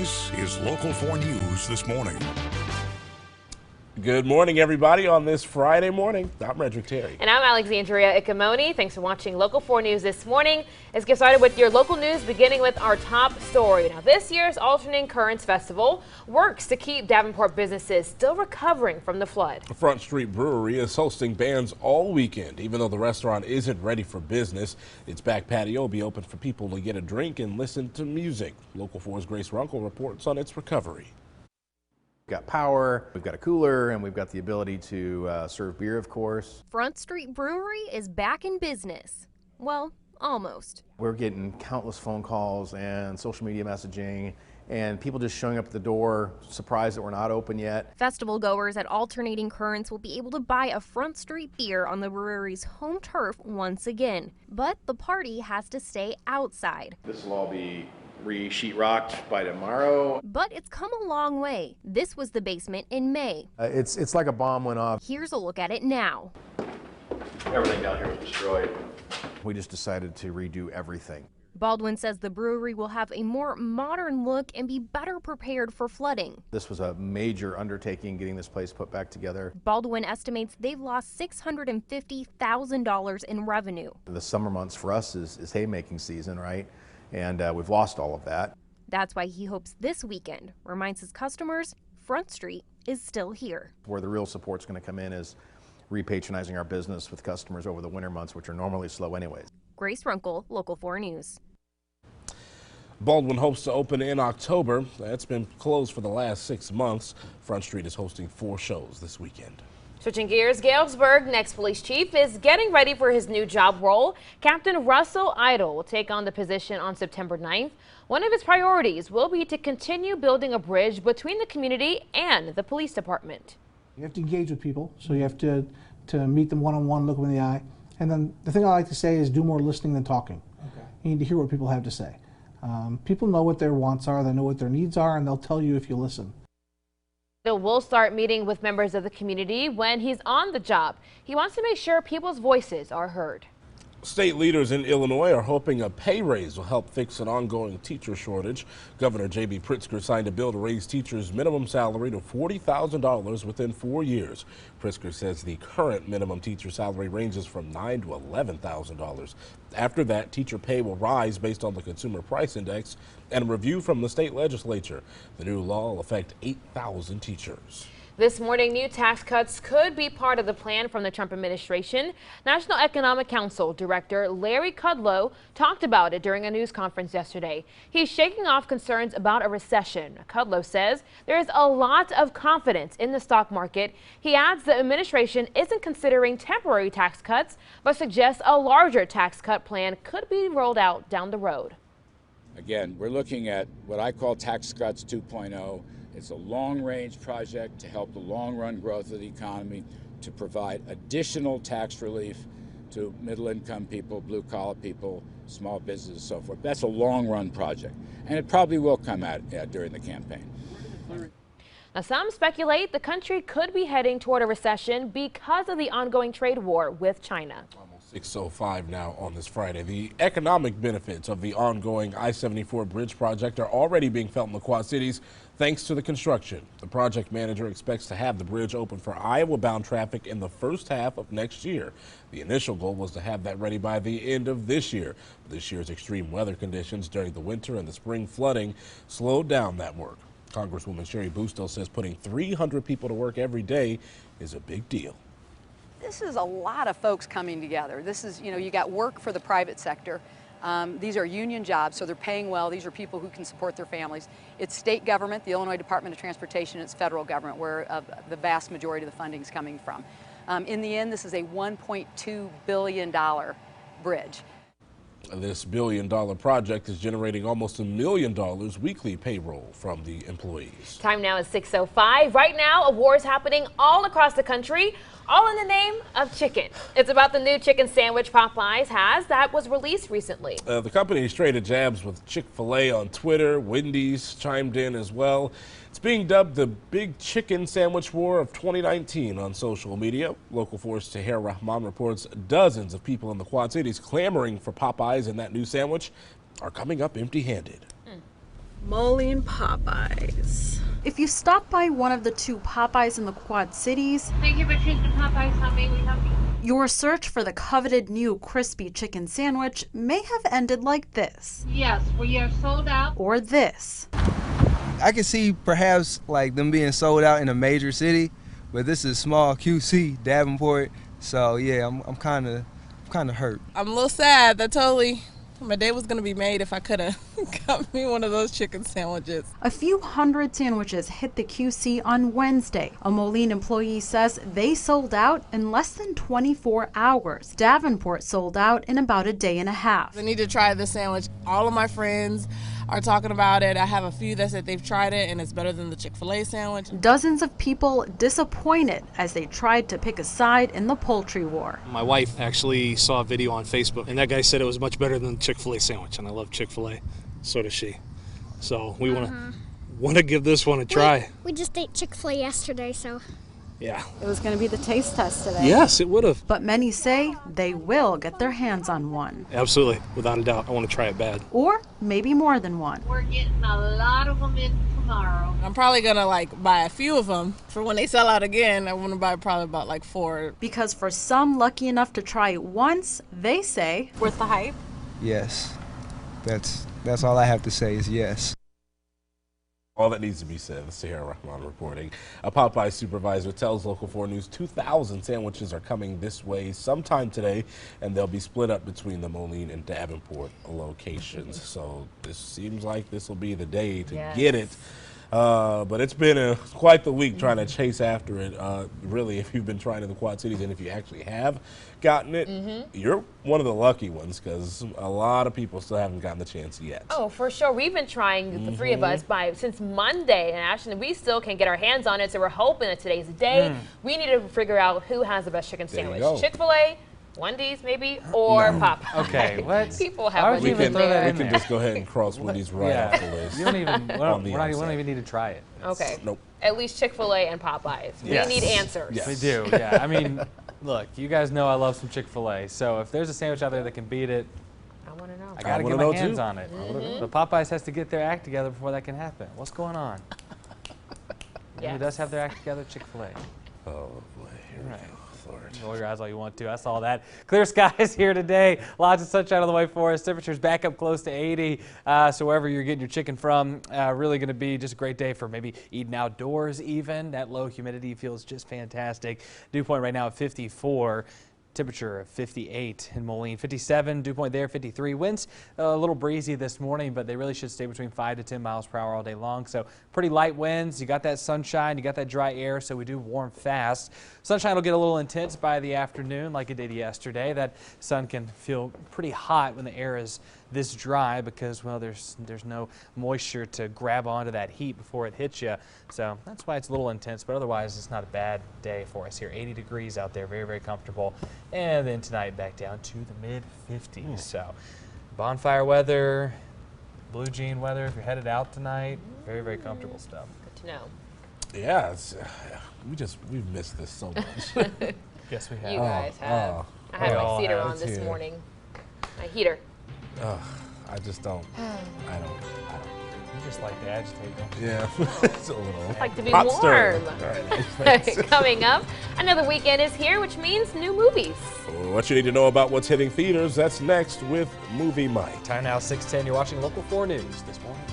This is Local 4 News this morning. Good morning, everybody, on this Friday morning. I'm Redrick Terry. And I'm Alexandria Ikomoni. Thanks for watching Local 4 News this morning. Let's get started with your local news, beginning with our top story. Now, this year's Alternating Currents Festival works to keep Davenport businesses still recovering from the flood. Front Street Brewery is hosting bands all weekend. Even though the restaurant isn't ready for business, its back patio will be open for people to get a drink and listen to music. Local 4's Grace Runkle reports on its recovery. We've got power, we've got a cooler, and we've got the ability to serve beer, of course. Front Street Brewery is back in business. Well, almost. We're getting countless phone calls and social media messaging and people just showing up at the door, surprised that we're not open yet. Festival goers at Alternating Currents will be able to buy a Front Street beer on the brewery's home turf once again. But the party has to stay outside. This will all be re-sheetrocked by tomorrow. But it's come a long way. This was the basement in May. It's like a bomb went off. Here's a look at it now. Everything down here was destroyed. We just decided to redo everything. Baldwin says the brewery will have a more modern look and be better prepared for flooding. This was a major undertaking, getting this place put back together. Baldwin estimates they've lost $650,000 in revenue. The summer months for us is haymaking season, right? And we've lost all of that. That's why he hopes this weekend reminds his customers Front Street is still here. Where the real support's going to come in is repatronizing our business with customers over the winter months, which are normally slow anyways. Grace Runkle, Local 4 News. Baldwin hopes to open in October. It's been closed for the last 6 months. Front Street is hosting 4 shows this weekend. Switching gears, Galesburg next police chief is getting ready for his new job role. Captain Russell Idle will take on the position on September 9th. One of his priorities will be to continue building a bridge between the community and the police department. You have to engage with people, so you have to meet them one-on-one, look them in the eye. And then the thing I like to say is do more listening than talking. Okay. You need to hear what people have to say. People know what their wants are, they know what their needs are, and they'll tell you if you listen. Will start meeting with members of the community when he's on the job. He wants to make sure people's voices are heard. State leaders in Illinois are hoping a pay raise will help fix an ongoing teacher shortage. Governor J.B. Pritzker signed a bill to raise teachers' minimum salary to $40,000 within 4 years. Pritzker says the current minimum teacher salary ranges from $9,000 to $11,000. After that, teacher pay will rise based on the Consumer Price Index and a review from the state legislature. The new law will affect 8,000 teachers. This morning, new tax cuts could be part of the plan from the Trump administration. National Economic Council Director Larry Kudlow talked about it during a news conference yesterday. He's shaking off concerns about a recession. Kudlow says there is a lot of confidence in the stock market. He adds the administration isn't considering temporary tax cuts, but suggests a larger tax cut plan could be rolled out down the road. Again, we're looking at what I call Tax Cuts 2.0. It's a long-range project to help the long-run growth of the economy, to provide additional tax relief to middle-income people, blue-collar people, small businesses, and so forth. That's a long-run project, and it probably will come out during the campaign. Now, some speculate the country could be heading toward a recession because of the ongoing trade war with China. 6:05 now on this Friday. The economic benefits of the ongoing I-74 bridge project are already being felt in the Quad Cities thanks to the construction. The project manager expects to have the bridge open for Iowa-bound traffic in the first half of next year. The initial goal was to have that ready by the end of this year. But this year's extreme weather conditions during the winter and the spring flooding slowed down that work. Congresswoman Sherry Bustos says putting 300 people to work every day is a big deal. This is a lot of folks coming together. This is, you got work for the private sector. These are union jobs, so they're paying well. These are people who can support their families. It's state government, the Illinois Department of Transportation, it's federal government where the vast majority of the funding is coming from. In the end, this is a $1.2 billion bridge. This billion-dollar project is generating almost $1 million weekly payroll from the employees. Time now is 6:05. Right now, a war is happening all across the country, all in the name of chicken. It's about the new chicken sandwich Popeyes has that was released recently. The company traded jabs with Chick-fil-A on Twitter. Wendy's chimed in as well. It's being dubbed the Big Chicken Sandwich War of 2019 on social media. Local 4's Tahir Rahman reports dozens of people in the Quad Cities clamoring for Popeyes, and that new sandwich are coming up empty-handed. Moline Popeyes. If you stop by one of the 2 Popeyes in the Quad Cities, Thank you for choosing Popeyes. How may we help you? your search for the coveted new crispy chicken sandwich may have ended like this. Yes, we are sold out. Or this. I can see perhaps like them being sold out in a major city, but this is small QC, Davenport. So yeah, I'm kind of hurt. I'm a little sad that my day was going to be made if I could have got me one of those chicken sandwiches. A few hundred sandwiches hit the QC on Wednesday. A Moline employee says they sold out in less than 24 hours. Davenport sold out in about a day and a half. I need to try this sandwich. All of my friends are talking about it. I have a few that said they've tried it and it's better than the Chick-fil-A sandwich. Dozens of people disappointed as they tried to pick a side in the poultry war. My wife actually saw a video on Facebook, and that guy said it was much better than the Chick-fil-A sandwich, and I love Chick-fil-A. So does she. So we want to give this one a try. We just ate Chick-fil-A yesterday, so. Yeah. It was going to be the taste test today. Yes, it would have. But many say they will get their hands on one. Absolutely, without a doubt. I want to try it bad. Or maybe more than one. We're getting a lot of them in tomorrow. I'm probably going to buy a few of them for when they sell out again. I want to buy probably about 4. Because for some lucky enough to try it once, they say, Worth the hype? Yes, that's all I have to say is yes. All that needs to be said. Sierra Rahman reporting. A Popeyes supervisor tells Local 4 News 2,000 sandwiches are coming this way sometime today, and they'll be split up between the Moline and Davenport locations. So this seems like this will be the day to get it. But it's been quite the week trying to chase after it. Really, if you've been trying in the Quad Cities, and if you actually have gotten it, you're one of the lucky ones, because a lot of people still haven't gotten the chance yet. Oh, for sure. We've been trying, the 3 of us, since Monday, and actually we still can't get our hands on it, so we're hoping that today's the day. We need to figure out who has the best chicken sandwich. Chick-fil-A, Wendy's maybe, or Popeyes. Okay, what? People have we can just go ahead and cross Wendy's right off the list. You don't even, we don't even need to try it. Okay. Nope. At least Chick-fil-A and Popeyes. Yes. We need answers. Yes. We do, yeah. I mean, look, you guys know I love some Chick-fil-A, so if there's a sandwich out there that can beat it, I want to know. I got to get my hands on it. But Popeyes has to get their act together before that can happen. What's going on? Who does have their act together? Chick-fil-A. Oh, boy. Here we go. Roll your eyes all you want to. I saw that. Clear skies here today. Lots of sunshine on the way for us. Temperatures back up close to 80. So wherever you're getting your chicken from, really going to be just a great day for maybe eating outdoors even. That low humidity feels just fantastic. Dew point right now at 54. Temperature of 58 in Moline, 57, dew point there, 53. Winds a little breezy this morning, but they really should stay between 5 to 10 miles per hour all day long. So pretty light winds. You got that sunshine, you got that dry air, so we do warm fast. Sunshine will get a little intense by the afternoon like it did yesterday. That sun can feel pretty hot when the air is this dry because, well, there's no moisture to grab onto that heat before it hits you. So that's why it's a little intense, but otherwise it's not a bad day for us here. 80 degrees out there, very, very comfortable. And then tonight back down to the mid-50s. So bonfire weather, blue jean weather if you're headed out tonight. Very, very comfortable stuff. Good to know. Yeah, we've missed this so much. Yes, we have. You guys have. I had my cedar on this morning. My heater. I just don't. I don't. You just like to agitate, don't you? Yeah, it's a little. Like to be hot warm. stirring. Coming up, another weekend is here, which means new movies. What you need to know about what's hitting theaters, that's next with Movie Mike. Time now 6:10. You're watching Local 4 News this morning.